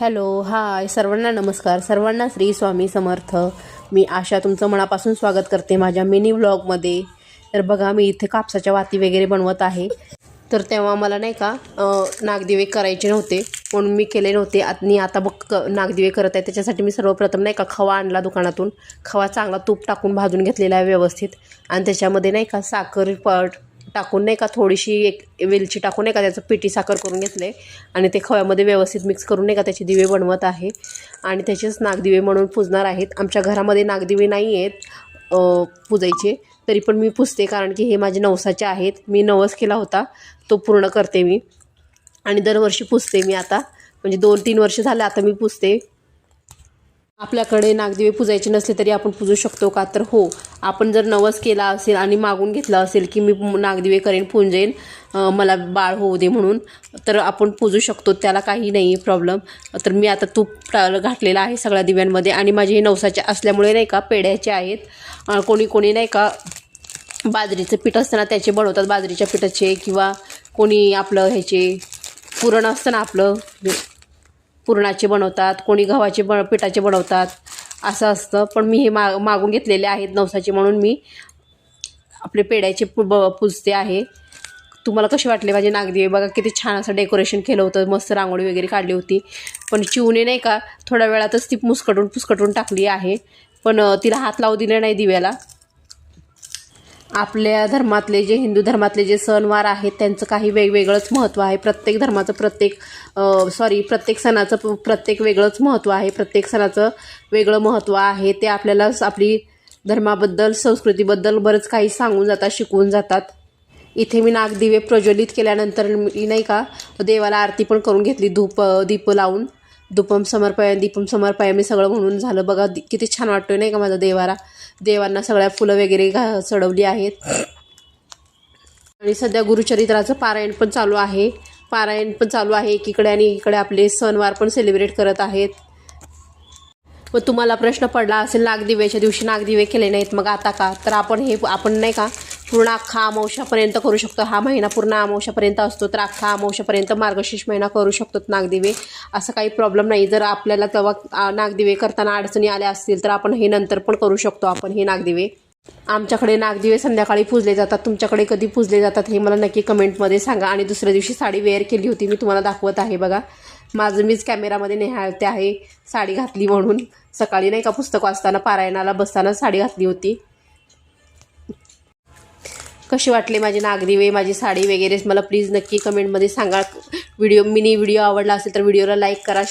Hello hi सर्वांना नमस्कार. सर्वांना श्री स्वामी समर्थ. मी आशा तुमचं मनापासून स्वागत करते माझ्या मिनी व्लॉगमध्ये. तर बघा, मी इथे कापसाच्या वाती वगैरे बनवत आहे. तर तेव्हा मला नाही का नागदिवे करायचे नव्हते म्हणून मी केले नव्हते. आणि आता बघ नागदिवे करत आहे. त्याच्यासाठी मी सर्वप्रथम नाही का खवा आणला दुकानातून. खवा चांगला तूप टाकून भाजून घेतलेला आहे व्यवस्थित. आणि त्याच्यामध्ये नाही का साखर टाकून नाही का थोडीशी एक वेलची टाकून नाही का त्याचं पिठी साखर करून घेतले. आणि ते खव्यामध्ये व्यवस्थित मिक्स करून नाही का त्याचे दिवे बनवत आहे. आणि त्याचेच नागदिवे म्हणून पूजणार आहेत. आमच्या घरामध्ये नागदिवे नाही आहेत पूजायचे, तरी पण मी पुजते कारण की हे माझे नवसाचे आहेत. मी नवस केला होता तो पूर्ण करते मी. आणि दरवर्षी पुजते मी. आता म्हणजे 2-3 वर्ष झाले आता मी पुजते. आपल्याकडे नागदिवे पूजायचे नसले तरी आपण पूजू शकतो का? तर हो, आपण जर नवस केला असेल आणि मागून घेतला असेल की मी नागदिवे करेन, पूजेन, मला बाळ होऊ दे म्हणून, तर आपण पूजू शकतो. त्याला काही नाही प्रॉब्लेम. तर मी आता तूप घातलेलं आहे सगळ्या दिव्यांमध्ये. आणि माझे हे नवसाचे असल्यामुळे नाही का पेढ्याचे आहेत. कोणी कोणी नाही का बाजरीचं पीठ असताना त्याचे बनवतात, बाजरीच्या पिठाचे, किंवा कोणी आपलं ह्याचे पुरण असतं ना आपलं पुरणाचे बनवतात, कोणी गव्हाचे पिठाचे बनवतात, असं असतं. पण मी हे मागून घेतलेले आहेत नवसाचे म्हणून मी आपले पेढ्याचे पूजते आहे. तुम्हाला कसे वाटले माझे नागदिवे? बघा किती छान असं डेकोरेशन केलं होतं, मस्त रांगोळी वगैरे काढली होती. पण चिवणे नाही का थोड्या वेळातच ती पुसकटून टाकली आहे. पण तिला हात लावू दिले नाही दिव्याला. आपल्या धर्मातले जे हिंदू धर्मातले जे सणवार आहेत त्यांचं काही वेगवेगळंच महत्त्व आहे. प्रत्येक धर्माचं प्रत्येक सणाचं प्रत्येक वेगळंच महत्त्व आहे. प्रत्येक सणाचं वेगळं महत्त्व आहे. ते आपल्याला आपली धर्माबद्दल, संस्कृतीबद्दल बरंच काही सांगून जातात, शिकवून जातात. इथे मी नागदिवे प्रज्वलित केल्यानंतर मी नाही का देवाला आरती पण करून घेतली, दीप लावून. दीपम समर्पया मी सगळं म्हणून झालं. बघा किती छान वाटतोय नाही का माझा देवांना सगळ्या फुलं वगैरे चढवली आहेत. आणि सध्या गुरुचरित्राचं पारायण पण चालू आहे एकीकडे, आणि इकडे आपले सणवार पण सेलिब्रेट करत आहेत. व तुम्हाला प्रश्न पडला असेल नागदिव्याच्या दिवशी नागदिवे केले नाहीत मग आता का? तर आपण नाही का पूर्ण अख्खा अमावस्यापर्यंत करू शकतो. हा महिना पूर्ण अमावस्यापर्यंत असतो, तर अख्खा अमावस्यापर्यंत मार्गशीर्ष महिना करू शकतो नागदिवे. असं काही प्रॉब्लेम नाही. जर आपल्याला तेव्हा नागदिवे करताना अडचणी आल्या असतील तर आपण हे नंतर पण करू शकतो आपण हे नागदिवे. आमच्याकडे नागदिवे संध्याकाळी पूजले जातात. तुमच्याकडे कधी पूजले जातात हे मला नक्की कमेंटमध्ये सांगा. आणि दुसऱ्या दिवशी साडी वेअर केली होती मी, तुम्हाला दाखवत आहे बघा. मीच कॅमेरामध्ये निहाळते आहे साडी घातली म्हणून. सकाळी नाही का पुस्तक वाचताना पारायणाला बसताना साडी घातली होती. कशी वाटले माझे नागदिवे, माझी साडी वगैरे मला प्लीज नक्की कमेंटमध्ये सांगा. मिनी व्हिडिओ आवडला असेल तर व्हिडिओला लाईक करा.